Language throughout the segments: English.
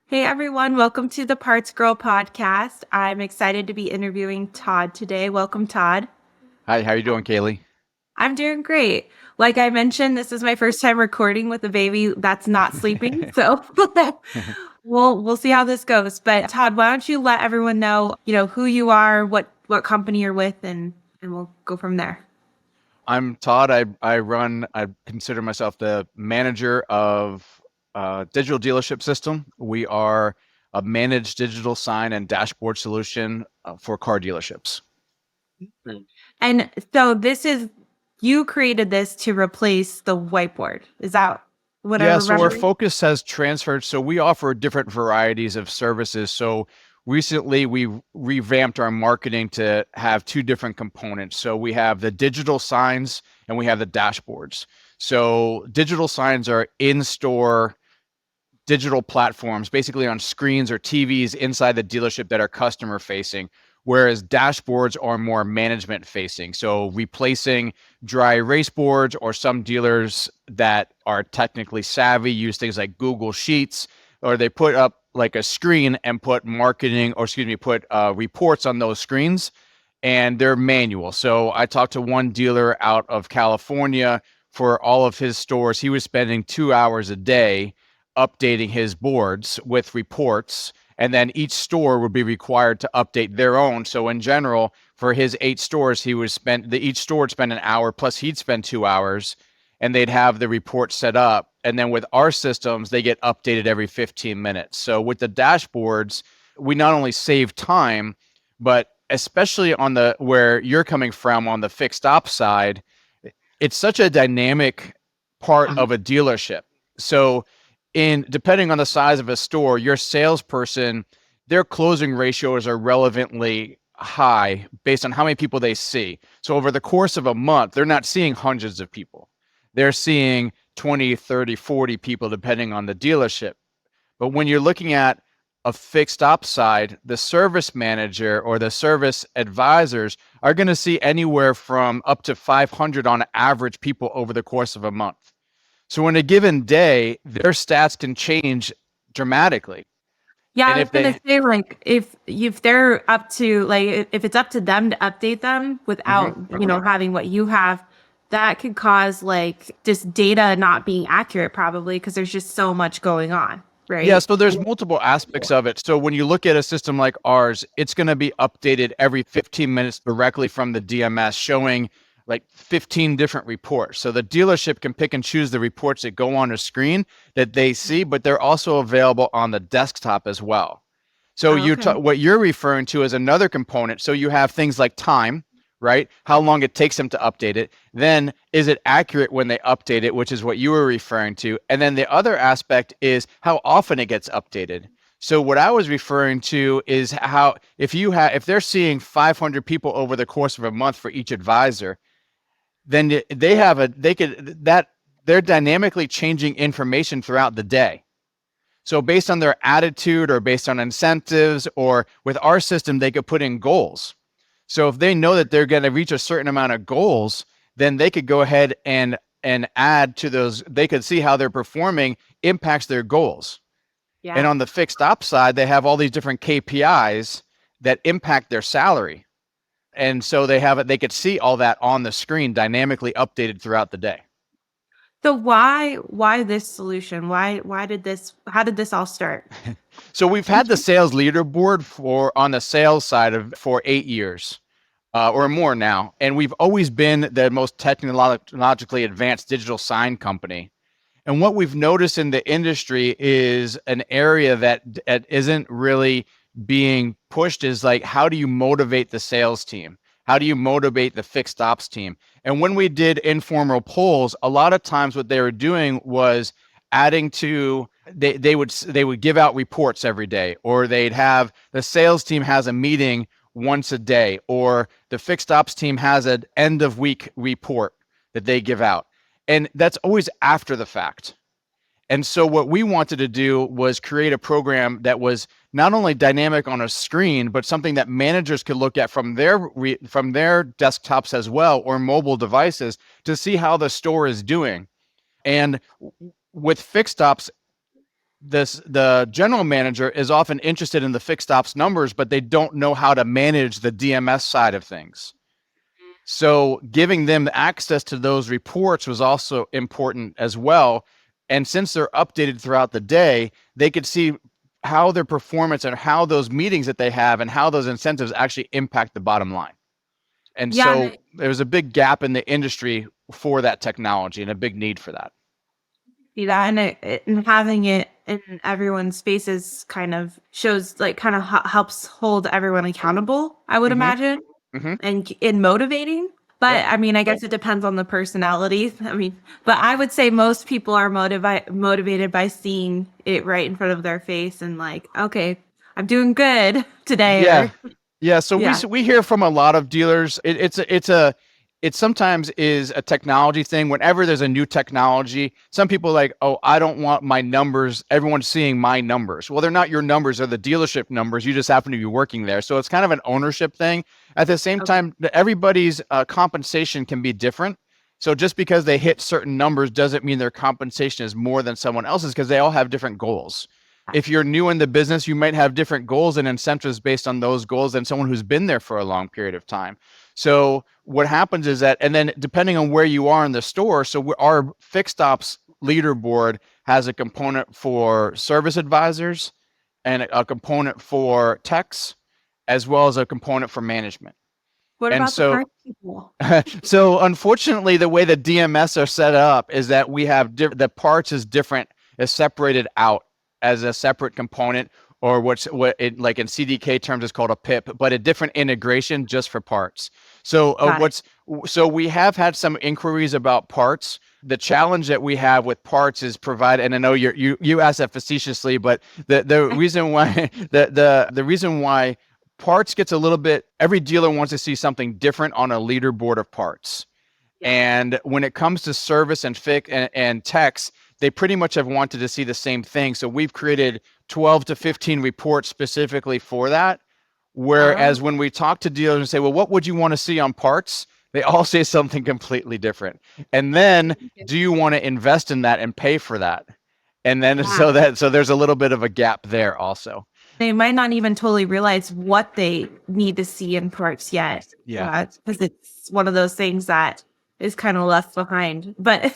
Hey everyone, welcome to the Parts Girl podcast. I'm excited to be interviewing Todd today. Welcome, Todd. Hi, how you doing, Kaylee? I'm doing great. Like I mentioned, this is my first time recording with a baby that's not sleeping, so we'll see how this goes. But Todd, why don't you let everyone know, who you are, what company you're with, and we'll go from there. I'm Todd. I consider myself the manager of digital dealership system. We are a managed digital sign and dashboard solution for car dealerships. And so you created this to replace the whiteboard. Is that what I Yeah, so our remember? focus has transferred. So we offer different varieties of services. So recently we revamped our marketing to have two different components. So we have the digital signs and we have the dashboards. So digital signs are in-store digital platforms, basically on screens or TVs inside the dealership that are customer facing, whereas dashboards are more management facing. So replacing dry erase boards, or some dealers that are technically savvy use things like Google Sheets, or they put up like a screen and put put reports on those screens, and they're manual. So I talked to one dealer out of California. For all of his stores, he was spending 2 hours a day updating his boards with reports, and then each store would be required to update their own. So in general, for his 8 stores, each store would spend an hour, plus he'd spend 2 hours, and they'd have the report set up. And then with our systems, they get updated every 15 minutes. So with the dashboards, we not only save time, but especially on the where you're coming from on the fixed ops side, it's such a dynamic part of a dealership. So in depending on the size of a store, your salesperson, their closing ratios are relevantly high based on how many people they see. So over the course of a month, they're not seeing hundreds of people. They're seeing 20, 30, 40 people depending on the dealership. But when you're looking at a fixed ops side, the service manager or the service advisors are going to see anywhere from up to 500 on average people over the course of a month. So in a given day, their stats can change dramatically. Yeah, And I was if gonna they, say like if they're up to if it's up to them to update them Mhm. without, having what you have, that could cause like just data not being accurate probably because there's just so much going on, Yeah, right? so there's multiple aspects of it. So when you look at a system like ours, it's going to be updated every 15 minutes directly from the DMS, showing like 15 different reports. So the dealership can pick and choose the reports that go on a screen that they see, but they're also available on the desktop as well. So Oh, okay. what you're referring to is another component. So you have things like time, right? How long it takes them to update it. Then is it accurate when they update it, which is what you were referring to. And then the other aspect is how often it gets updated. So what I was referring to is how if they're seeing 500 people over the course of a month for each advisor, then they're dynamically changing information throughout the day. So based on their attitude or based on incentives, or with our system, they could put in goals. So if they know that they're going to reach a certain amount of goals, then they could go ahead and add to those. They could see how they're performing impacts their goals. And Yeah. on the fixed ops side, they have all these different KPIs that impact their salary. And so they could see all that on the screen dynamically updated throughout the day. So why this solution? Why did this how did this all start? So we've had the sales leaderboard for on the sales side of for 8 years. Or more now. And we've always been the most technologically advanced digital sign company. And what we've noticed in the industry is an area that isn't really being pushed is like, how do you motivate the sales team? How do you motivate the fixed ops team? And when we did informal polls, a lot of times what they were doing was adding to they would give out reports every day, or they'd have the sales team has a meeting once a day, or the fixed ops team has an end of week report that they give out. And that's always after the fact. And so what we wanted to do was create a program that was not only dynamic on a screen, but something that managers could look at from their desktops as well, or mobile devices, to see how the store is doing. And with fixed ops, the general manager is often interested in the fixed ops numbers, but they don't know how to manage the DMS side of things. So giving them access to those reports was also important as well. And since they're updated throughout the day, they could see how their performance and how those meetings that they have and how those incentives actually impact the bottom line. And Yeah, so there was a big gap in the industry for that technology and a big need for that. see that, and and having it in everyone's faces kind of shows, like, kind of helps hold everyone accountable, I would Mm-hmm. imagine, Mm-hmm. and motivating. But Yep. I mean, I guess it depends on the personality. I mean, but I would say most people are motivated by seeing it right in front of their face and like, okay, I'm doing good today, Yeah. or Yeah. So yeah. we hear from a lot of dealers. It sometimes is a technology thing. Whenever there's a new technology, some people are like, oh, I don't want my numbers, everyone seeing my numbers. Well, they're not your numbers, they're the dealership numbers. You just happen to be working there. So it's kind of an ownership thing. At the same Okay. time, everybody's compensation can be different. So just because they hit certain numbers doesn't mean their compensation is more than someone else's, because they all have different goals. If you're new in the business, you might have different goals and incentives based on those goals than someone who's been there for a long period of time. So what happens is that, and then depending on where you are in the store, so our fixed ops leaderboard has a component for service advisors and a component for techs, as well as a component for management. What And about the so parts people? so unfortunately, the way the DMS are set up is that we have the parts is different, is separated out as a separate component, or what it, like in CDK terms is called a PIP, but a different integration just for parts. So Got it. so we have had some inquiries about parts. The challenge that we have with parts is provide, and I know you asked that facetiously, but the reason why the reason why parts gets a little bit, every dealer wants to see something different on a leaderboard of parts. Yeah. And when it comes to service and fix and techs, they pretty much have wanted to see the same thing. So we've created 12 to 15 reports specifically for that. Oh, Whereas when we talk to dealers and say, well, what would you want to see on parts? They all say something completely different. And then, okay. do you want to invest in that and pay for that? And then Yeah. so there's a little bit of a gap there also. They might not even totally realize what they need to see in parts yet. Yeah. Because it's one of those things that is kind of left behind. But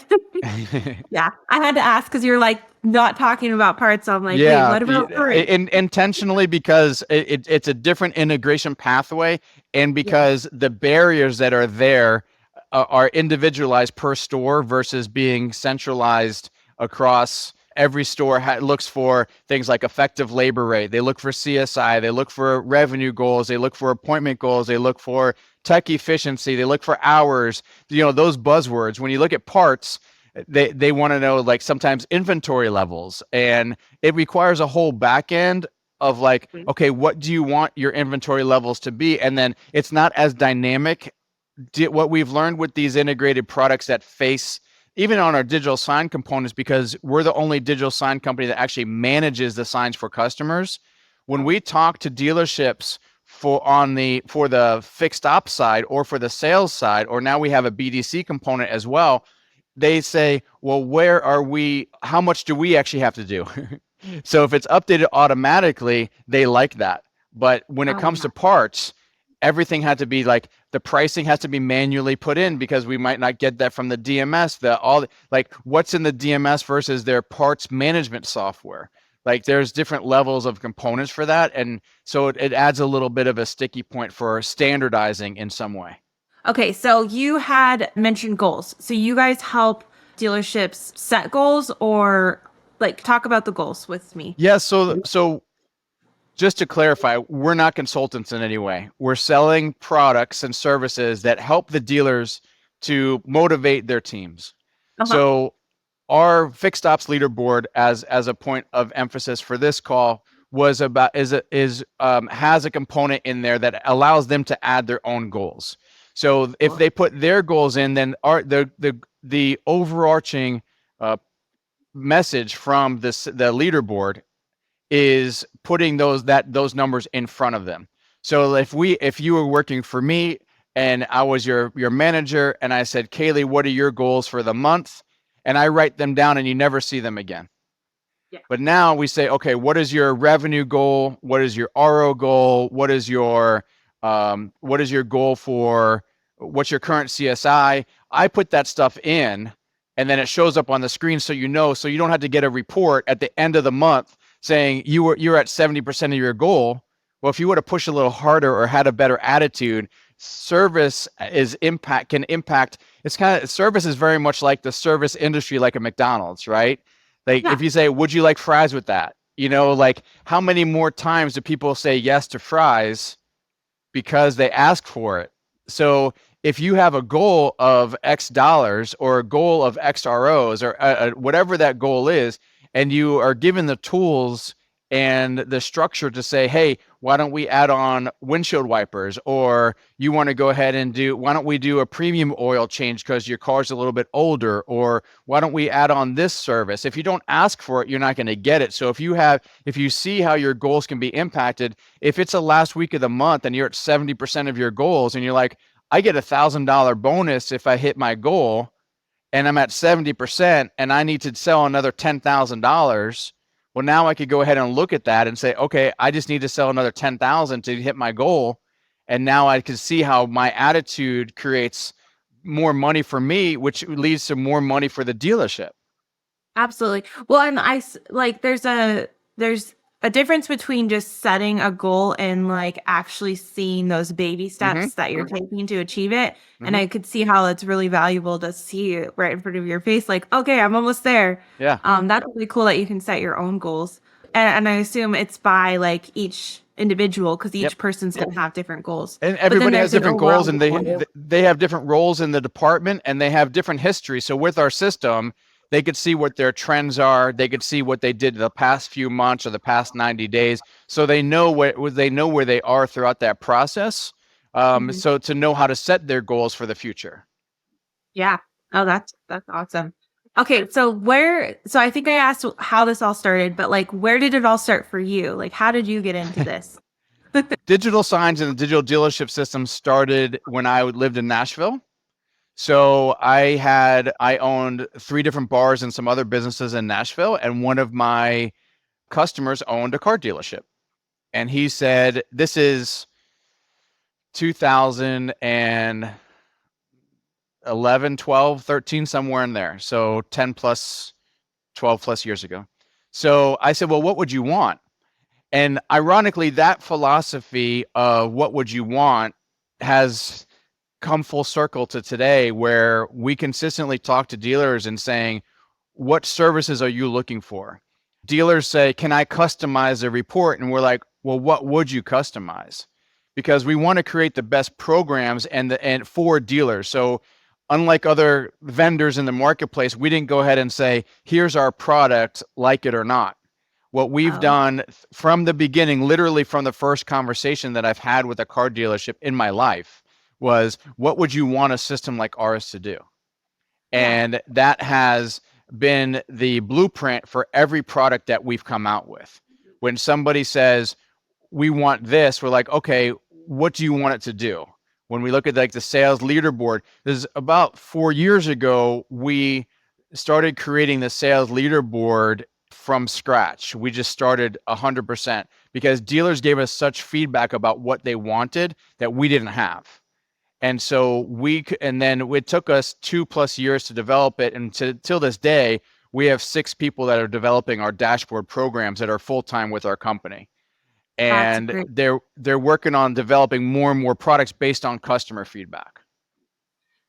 yeah, I had to ask because you're like not talking about parts. So I'm like, wait, Yeah, what about parts? intentionally, because it's a different integration pathway, and Yeah. because the barriers that are there are individualized per store versus being centralized across every store. Looks for things like effective labor rate. They look for CSI. They look for revenue goals. They look for appointment goals. They look for tech efficiency. They look for hours. You know, those buzzwords. When you look at parts, they want to know, like, sometimes inventory levels, and it requires a whole back end of like, Mhm. okay, what do you want your inventory levels to be? And then it's not as dynamic. What we've learned with these integrated products that face, even on our digital sign components, because we're the only digital sign company that actually manages the signs for customers. When we talk to dealerships for the fixed ops side or for the sales side, or now we have a BDC component as well, they say, well, where are we? How much do we actually have to do? So if it's updated automatically, they like that. But when it Oh, comes to parts, everything had to be like, the pricing has to be manually put in, because we might not get that from the DMS. Like, what's in the DMS versus their parts management software. Like, there's different levels of components for that, and so it adds a little bit of a sticky point for standardizing in some way. okay. So you had mentioned goals. So you guys help dealerships set goals, or like talk about the goals with me. Yeah, so just to clarify, we're not consultants in any way. We're selling products and services that help the dealers to motivate their teams. Uh-huh. So our fixed ops leaderboard, as a point of emphasis for this call, was about is has a component in there that allows them to add their own goals. So if they put their goals in, then the overarching message from the leaderboard is putting those numbers in front of them. So if you were working for me and I was your manager, and I said, Kaylee, what are your goals for the month? And I write them down, and you never see them again. Yeah. But now we say, okay, what is your revenue goal? What is your RO goal? What is your goal for what's your current CSI? I put that stuff in, and then it shows up on the screen, so you know, so you don't have to get a report at the end of the month saying you're at 70% of your goal. Well, if you would have pushed a little harder or had a better attitude, service can impact. It's kind of, service is very much like the service industry, like a McDonald's, right? Like Yeah. if you say, would you like fries with that? You know, like how many more times do people say yes to fries because they ask for it? So if you have a goal of X dollars or a goal of X ROs or whatever that goal is, and you are given the tools and the structure to say, hey, why don't we add on windshield wipers? Or you want to go ahead and why don't we do a premium oil change because your car's a little bit older? Or why don't we add on this service? If you don't ask for it, you're not going to get it. So if you see how your goals can be impacted, if it's the last week of the month and you're at 70% of your goals and you're like, I get $1,000 bonus if I hit my goal, and I'm at 70% and I need to sell another $10,000. Well, now I could go ahead and look at that and say, okay, I just need to sell another 10,000 to hit my goal. And now I can see how my attitude creates more money for me, which leads to more money for the dealership. Absolutely. Well, and like there's a difference between just setting a goal and like actually seeing those baby Mm-hmm. steps that you're taking to achieve it. And Mm-hmm. I could see how it's really valuable to see it right in front of your face, like, okay, I'm almost there. Yeah. That's really cool that you can set your own goals. And I assume it's by like each individual because Yep. each person's gonna have different goals. And But then everybody has there's an different goals, overall and goal. they have different roles in the department, and they have different history. So with our system, they could see what their trends are. They could see what they did the past few months or the past 90 days. So they know where they are throughout that process. Mhm. So to know how to set their goals for the future. Yeah. Oh, that's awesome. Okay, so I think I asked how this all started, but like where did it all start for you? Like how did you get into this? Digital signs and the digital dealership system started when I lived in Nashville. So I owned 3 different bars and some other businesses in Nashville, and one of my customers owned a car dealership. And he said, this is 2011, 12, 13, somewhere in there. So 10 plus, 12 plus years ago. So I said, well, what would you want? And ironically, that philosophy of what would you want has come full circle to today, where we consistently talk to dealers and saying, what services are you looking for? Dealers say, can I customize a report? And we're like, well, what would you customize? Because we want to create the best programs and for dealers. So unlike other vendors in the marketplace, we didn't go ahead and say, here's our product, like it or not. What we've Oh, done from the beginning, literally from the first conversation that I've had with a car dealership in my life, was what would you want a system like ours to do? yeah. And that has been the blueprint for every product that we've come out with. When somebody says, we want this, we're like, okay, what do you want it to do? When we look at like the sales leaderboard, there's about 4 years ago, we started creating the sales leaderboard from scratch. We just started 100% because dealers gave us such feedback about what they wanted that we didn't have. And so and then it took us 2+ years to develop it. And till this day, we have 6 people that are developing our dashboard programs that are full-time with our company. That's And great. they're working on developing more and more products based on customer feedback.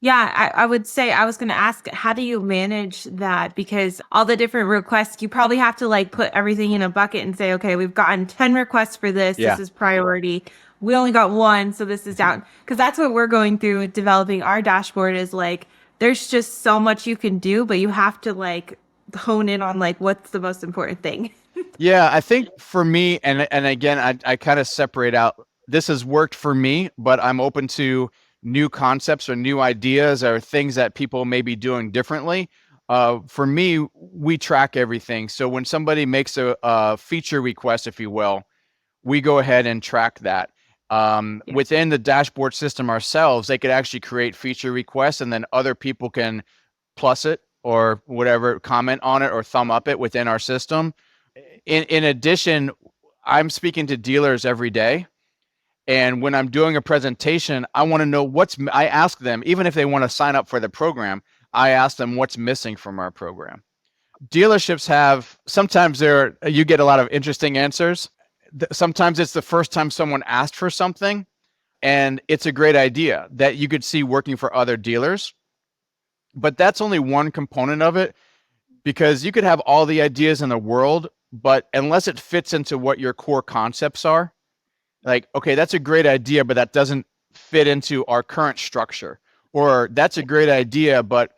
Yeah, I would say I was going to ask, how do you manage that? Because all the different requests, you probably have to like put everything in a bucket and say, okay, we've gotten 10 requests for this. Yeah. This is priority. We only got one, so this is down. Because that's what we're going through with developing our dashboard is like, there's just so much you can do, but you have to like hone in on like what's the most important thing. Yeah, I think for me, and again, I kind of separate out. This has worked for me, but I'm open to new concepts or new ideas or things that people may be doing differently. For me, we track everything. So when somebody makes a feature request, if you will, we go ahead and track that. Yeah. Within the dashboard system ourselves, they could actually create feature requests, and then other people can plus it or whatever, comment on it or thumb up it within our system. In addition, I'm speaking to dealers every day. And when I'm doing a presentation, I want to know I ask them, even if they want to sign up for the program, I ask them what's missing from our program. Dealerships sometimes you get a lot of interesting answers. Sometimes it's the first time someone asked for something, and it's a great idea that you could see working for other dealers. But that's only one component of it, because you could have all the ideas in the world, but unless it fits into what your core concepts are, like, okay, that's a great idea, but that doesn't fit into our current structure. Or that's a great idea, but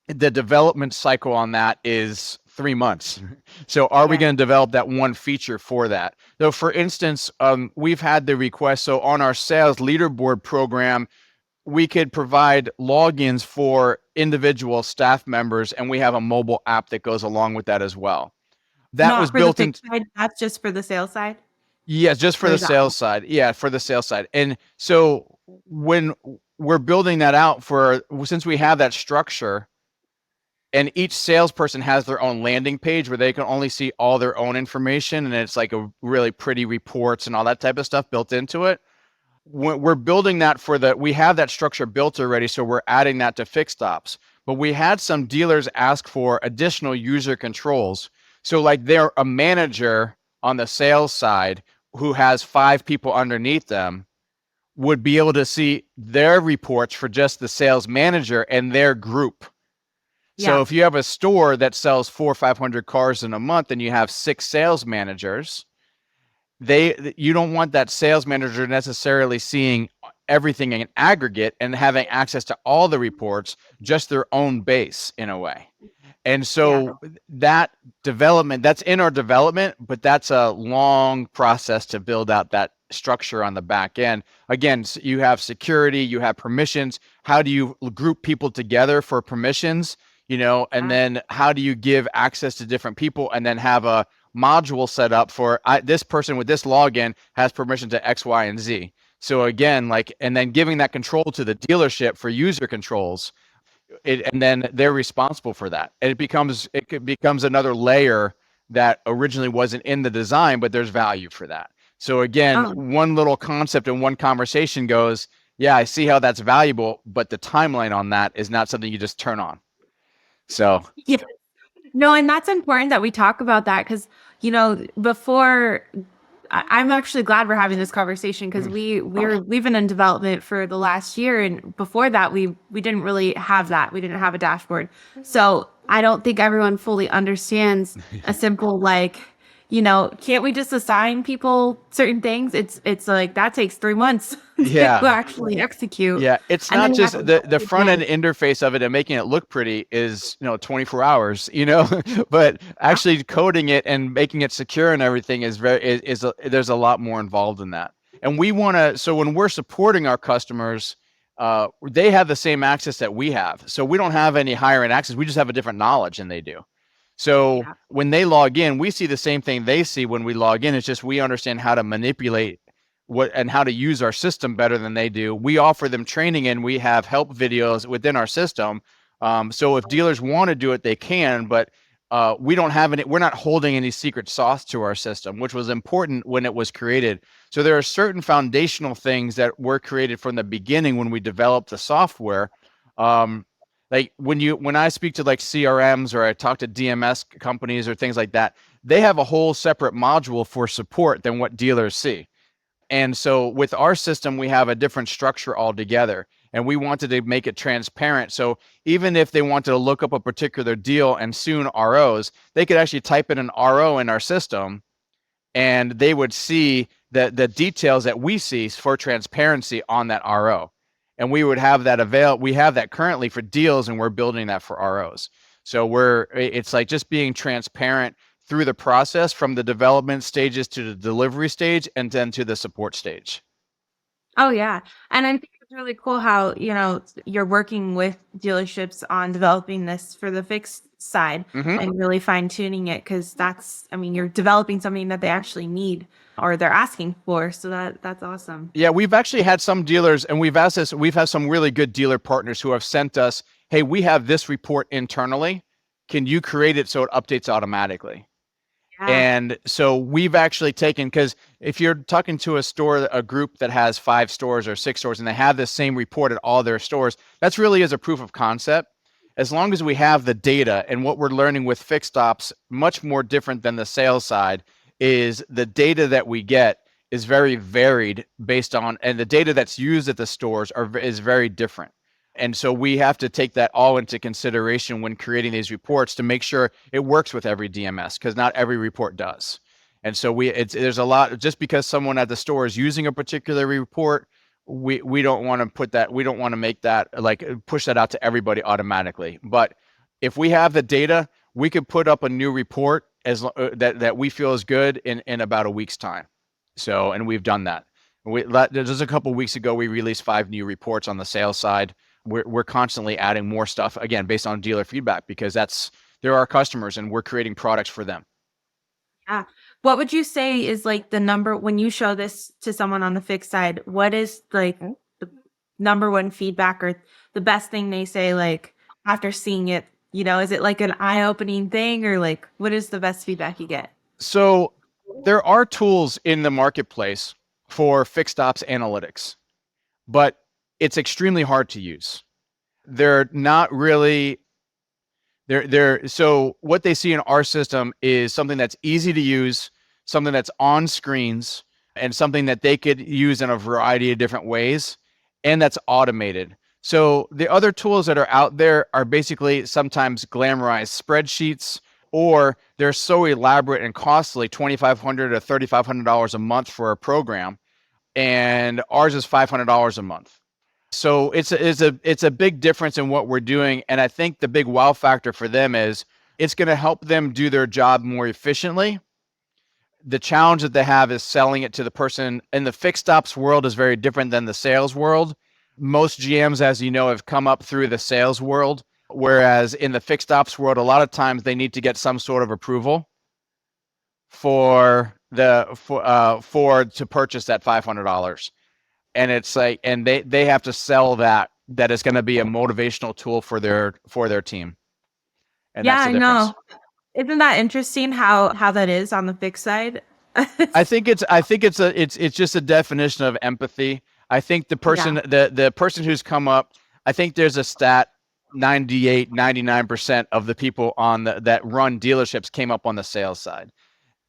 the development cycle on that is 3 months. So are we Yeah. going to develop that one feature for that? So for instance, we've had the request, so on our sales leaderboard program, we could provide logins for individual staff members, and we have a mobile app that goes along with that as well. That Not was for the built in. fixed side, that's just for the sales side? Yeah, just for Or the is that all? sales side. Yeah, for the sales side. And so when we're building that out since we have that structure, and each salesperson has their own landing page where they can only see all their own information, and it's like a really pretty reports and all that type of stuff built into it. We're building that we have that structure built already, so we're adding that to fixed ops. But we had some dealers ask for additional user controls. So like they're a manager on the sales side who has 5 people underneath them would be able to see their reports for just the sales manager and their group. So Yeah. if you have a store that sells 400 or 500 cars in a month and you have 6 sales managers, you don't want that sales manager necessarily seeing everything in aggregate and having access to all the reports, just their own base in a way. And Yeah. so that development, that's in our development, but that's a long process to build out that structure on the back end. Again, you have security, you have permissions. How do you group people together for permissions? And then how do you give access to different people and then have a module set up for this person with this login has permission to X, Y, and Z. So again, and then giving that control to the dealership for user controls, and then they're responsible for that. And it becomes another layer that originally wasn't in the design, but there's value for that. So again, Oh, one little concept and one conversation goes, yeah, I see how that's valuable, but the timeline on that is not something you just turn on. So yeah. No, and that's important that we talk about that because, before I'm actually glad we're having this conversation because we've been in development for the last year, and before that we didn't really have that. We didn't have a dashboard. So I don't think everyone fully understands a simple can't we just assign people certain things? It's like that takes 3 months to yeah, actually execute. yeah, it's And not then you just have to the front end interface of it and making it look pretty is 24 hours, but actually coding it and making it secure and everything there's a lot more involved in that. And so when we're supporting our customers, they have the same access that we have. So we don't have any higher end access. We just have a different knowledge than they do. So Yeah. when they log in, we see the same thing they see when we log in. It's just we understand how to manipulate and how to use our system better than they do. We offer them training and we have help videos within our system. So if dealers want to do it, they can, but we're not holding any secret sauce to our system, which was important when it was created. So there are certain foundational things that were created from the beginning when we developed the software. Like when I speak to like CRMs or I talk to DMS companies or things like that, they have a whole separate module for support than what dealers see. And so with our system, we have a different structure altogether, and we wanted to make it transparent. So even if they wanted to look up a particular deal and soon ROs, they could actually type in an RO in our system, and they would see the details that we see for transparency on that RO. And we would have that we have that currently for deals, and we're building that for ROs. So it's like just being transparent through the process from the development stages to the delivery stage and then to the support stage. Oh yeah. And I think it's really cool how, you're working with dealerships on developing this for the fixed side Mm-hmm. and really fine tuning it because you're developing something that they actually need or they're asking for. So that's awesome. Yeah, we've actually had some dealers, and we've had some really good dealer partners who have sent us, hey, we have this report internally. Can you create it so it updates automatically? Yeah. And so we've actually taken, because if you're talking to a store, a group that has 5 stores or 6 stores, and they have the same report at all their stores, that's really is a proof of concept. As long as we have the data, and what we're learning with fixed ops, much more different than the sales side, is the data that we get is very varied based on, and the data that's used at the stores is very different. And so we have to take that all into consideration when creating these reports to make sure it works with every DMS, because not every report does. And so there's a lot, just because someone at the store is using a particular report, we don't want to put that, we don't want to make that, like, push that out to everybody automatically. But if we have the data, we could put up a new report that we feel is good in about a week's time. So, and we've done that. Just a couple of weeks ago, we released 5 new reports on the sales side. We're constantly adding more stuff, again, based on dealer feedback, because they're our customers and we're creating products for them. Yeah. What would you say is like the number when you show this to someone on the fixed side? What is like the number one feedback or the best thing they say, like after seeing it? Is it like an eye-opening thing, or like what is the best feedback you get? So there are tools in the marketplace for fixed ops analytics, but it's extremely hard to use. They're not really so what they see in our system is something that's easy to use, something that's on screens, and something that they could use in a variety of different ways, and that's automated. So the other tools that are out there are basically sometimes glamorized spreadsheets, or they're so elaborate and costly, $2,500 to $3,500 a month for a program, and ours is $500 a month. So it's a big difference in what we're doing, and I think the big wow factor for them is it's going to help them do their job more efficiently. The challenge that they have is selling it to the person. In the fixed ops world is very different than the sales world. Most GMs, as you know, have come up through the sales world, whereas in the fixed ops world, a lot of times they need to get some sort of approval for to purchase that $500. And it's like, and they have to sell that it's going to be a motivational tool for their team, and Yeah, that's the I difference. know. Isn't that interesting how that is on the fixed side? I think it's just a definition of empathy. I think the person Yeah. the person who's come up, I think there's a stat, 98-99% of the people that run dealerships came up on the sales side.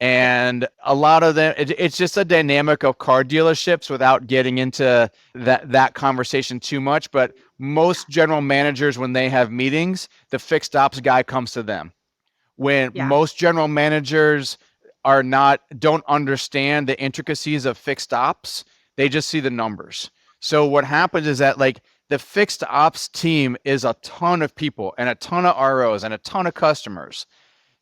And a lot of them, it's just a dynamic of car dealerships without getting into that conversation too much. But most general managers, when they have meetings, the fixed ops guy comes to them. When Yeah. most general managers don't understand the intricacies of fixed ops, they just see the numbers. So what happens is that, like, the fixed ops team is a ton of people and a ton of ROs and a ton of customers.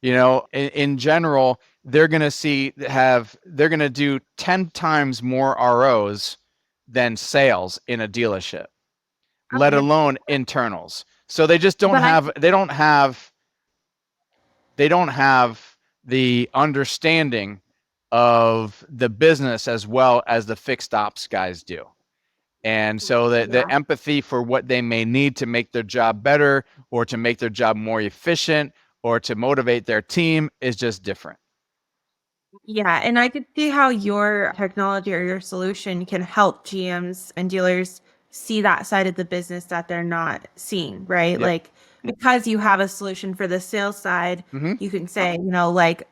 In general, they're going to do 10 times more ROs than sales in a dealership, let Okay. alone internals. So they just don't But I have they don't have the understanding of the business as well as the fixed ops guys do. And so the Yeah. empathy for what they may need to make their job better, or to make their job more efficient, or to motivate their team is just different. Yeah, and I could see how your technology or your solution can help GMs and dealers see that side of the business that they're not seeing, right? Yep. Like because you have a solution for the sales side, Mm-hmm. you can say, like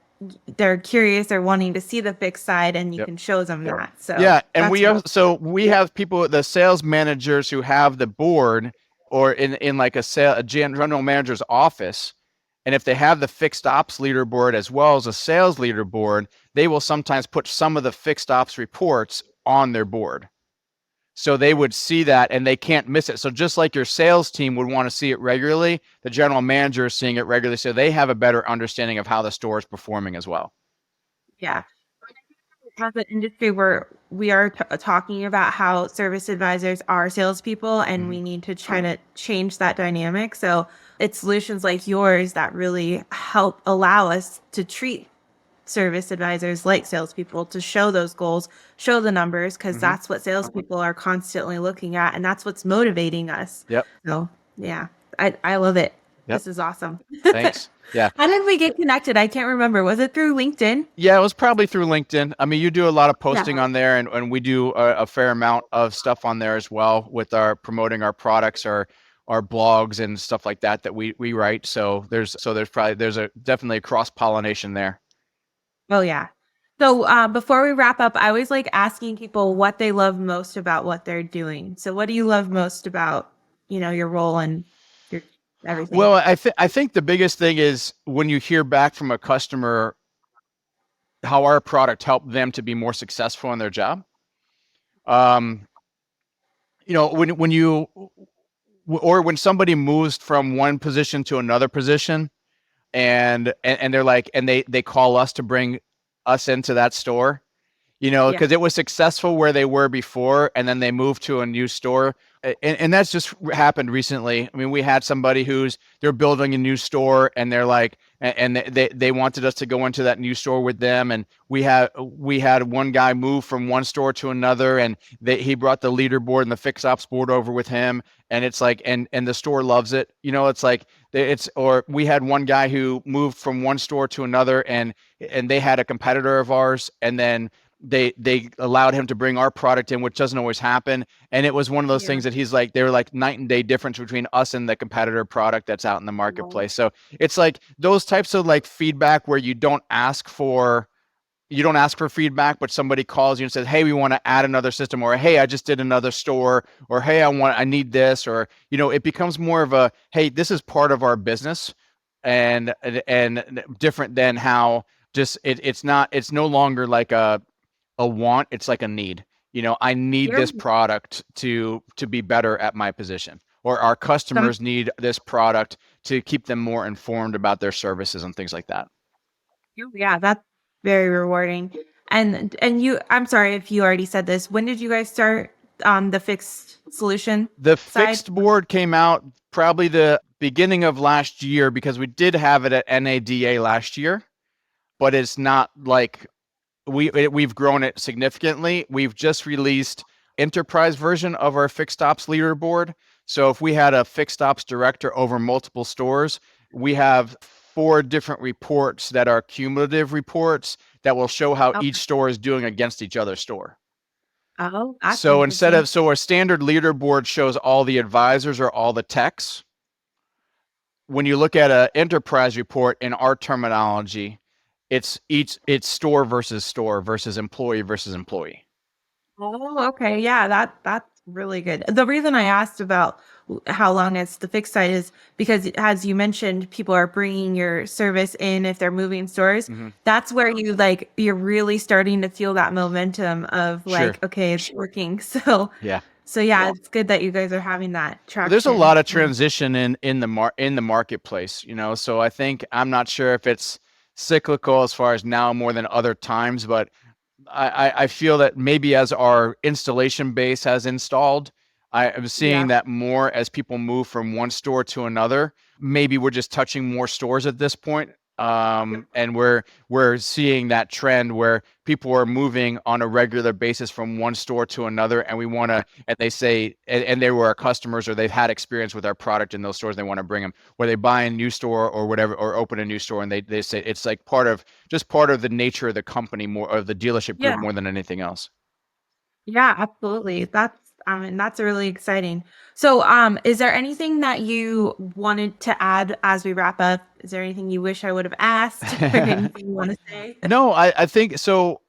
they're curious, they're wanting to see the fixed side, and you Yep. can show them that. So Yeah, and that's really we have people, the sales managers who have the board, or in like a general manager's office, and if they have the fixed ops leaderboard as well as a sales leaderboard, they will sometimes put some of the fixed ops reports on their board. So they would see that and they can't miss it. So just like your sales team would want to see it regularly, the general manager is seeing it regularly, so they have a better understanding of how the store is performing as well. yeah. As an industry where we are talking about how service advisors are salespeople and Mm-hmm. we need to try to change that dynamic. So it's solutions like yours that really help allow us to treat service advisors like salespeople, to show those goals, show the numbers, because Mm-hmm. that's what salespeople are constantly looking at and that's what's motivating us. Yep. So yeah, I love it. Yep. This is awesome. Thanks. Yeah. How did we get connected? I can't remember. Was it through LinkedIn? Yeah, it was probably through LinkedIn. I mean, you do a lot of Yeah. posting on there, and we do a fair amount of stuff on there as well with our promoting our products, our blogs and stuff like that that we write. So there's a definitely a cross pollination there. Oh, yeah. So before we wrap up, I always like asking people what they love most about what they're doing. So what do you love most about, your role and your everything? Well, I think the biggest thing is when you hear back from a customer how our product helped them to be more successful in their job. Um, when you or when somebody moves from one position to another position, and they're like, and they call us to bring us into that store, Yeah. because it was successful where they were before, and then they moved to a new store. And that's just happened recently. I mean, we had somebody they're building a new store, and they're like, and they wanted us to go into that new store with them. And we had one guy move from one store to another, and he brought the leaderboard and the fix ops board over with him. And it's like, and the store loves it. It's like, or we had one guy who moved from one store to another, and they had a competitor of ours, and then they allowed him to bring our product in, which doesn't always happen. And it was one of those Yeah. things that they were like night and day difference between us and the competitor product that's out in the Oh, marketplace. So it's like those types of like feedback where you don't ask for feedback, but somebody calls you and says, "Hey, we want to add another system," or "Hey, I just did another store," or "Hey, I need this," or it becomes more of a, "Hey, this is part of our business," and different than how just it's no longer like a want, it's like a need. I need you're this product to be better at my position, or our some, customers need this product to keep them more informed about their services and things like that. yeah, that's very rewarding. And I'm sorry if you already said this. When did you guys start on the fixed solution The side? fixed board came out probably the beginning of last year, because we did have it at NADA last year, but it's not like we've grown it significantly. We've just released enterprise version of our fixed ops leaderboard. So if we had a fixed ops director over multiple stores, we have 4 different reports that are cumulative reports that will show how each Okay. store is doing against each other store. Oh, that's So interesting. our standard leaderboard shows all the advisors or all the techs. When you look at an enterprise report in our terminology, it's store versus employee versus employee. Oh, okay. Yeah, that's really good. The reason I asked about how long it's the fixed side is because, as you mentioned, people are bringing your service in if they're moving stores. Mm-hmm. That's where you're really starting to feel that momentum of Sure. like, okay, it's working. So yeah, it's good that you guys are having that Well, there's a traction. lot of transition in the marketplace, so I think, I'm not sure if it's cyclical as far as now more than other times, but I feel that maybe as our installation base has installed, I am seeing Yeah. that more as people move from one store to another. Maybe we're just touching more stores at this point. And we're seeing that trend where people are moving on a regular basis from one store to another, and they say, and they were our customers, or they've had experience with our product in those stores. They want to bring them, where they buy a new store or whatever, or open a new store, and they say it's like part of the nature of the company, more of the dealership group, Yeah. more than anything else. Yeah, absolutely. That's really exciting. So, is there anything that you wanted to add as we wrap up? Is there anything you wish I would have asked or anything you want to say? No, I think so.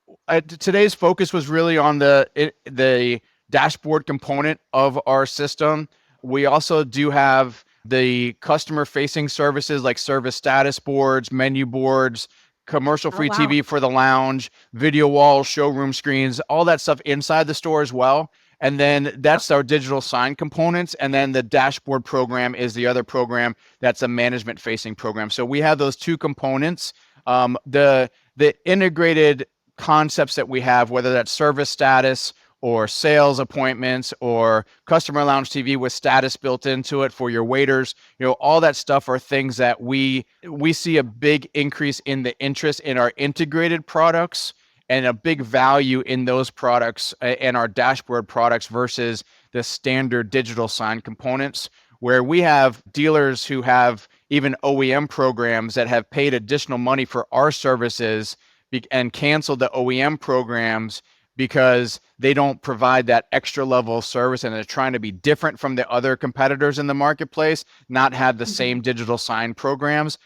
Today's focus was really on the dashboard component of our system. We also do have the customer facing services like service status boards, menu boards, commercial Oh, free wow. TV for the lounge, video walls, showroom screens, all that stuff inside the store as well. And then that's our digital sign components. And then the dashboard program is the other program that's a management facing program. So we have those 2 components. The integrated concepts that we have, whether that's service status or sales appointments or customer lounge TV with status built into it for your waiters, all that stuff are things that we see a big increase in the interest in our integrated products, and a big value in those products and our dashboard products versus the standard digital sign components, where we have dealers who have even OEM programs that have paid additional money for our services and canceled the OEM programs because they don't provide that extra level of service, and they're trying to be different from the other competitors in the marketplace, not have the same digital sign programs,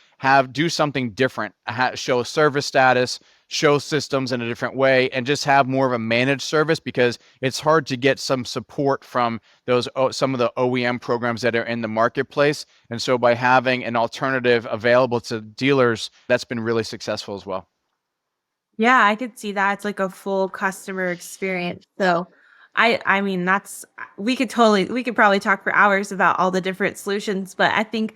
do something different, show service status, show systems in a different way, and just have more of a managed service, because it's hard to get some support from some of the OEM programs that are in the marketplace. And so by having an alternative available to dealers, that's been really successful as well. Yeah, I could see that. It's like a full customer experience. So I mean we could probably talk for hours about all the different solutions, but I think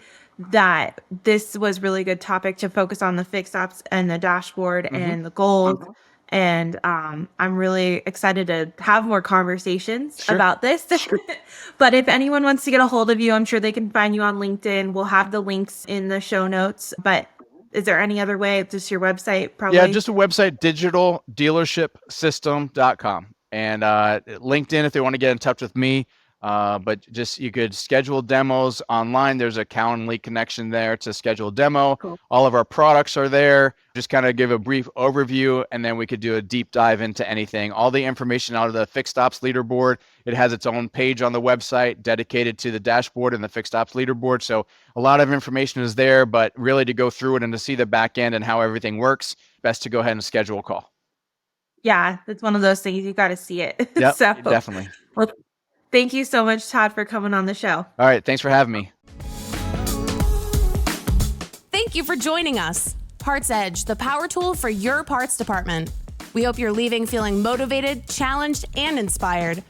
that this was really good topic to focus on the fixed ops and the dashboard Mm-hmm. and the goals. And I'm really excited to have more conversations Sure. about this. But if anyone wants to get a hold of you, I'm sure they can find you on LinkedIn. We'll have the links in the show notes. But is there any other way? Just your website, probably? Yeah, just a website, digitaldealershipsystem.com. And LinkedIn if they want to get in touch with me. But you could schedule demos online. There's a Calendly connection there to schedule a demo. Cool. All of our products are there. Just kind of give a brief overview, and then we could do a deep dive into anything. All the information out of the fixed ops leaderboard. It has its own page on the website dedicated to the dashboard and the fixed ops leaderboard. So a lot of information is there, but really to go through it and to see the back end and how everything works, best to go ahead and schedule a call. Yeah, it's one of those things you got to see it. Yep, So definitely. well, thank you so much, Todd, for coming on the show. All right, thanks for having me. Thank you for joining us. PartsEdge, the power tool for your parts department. We hope you're leaving feeling motivated, challenged, and inspired.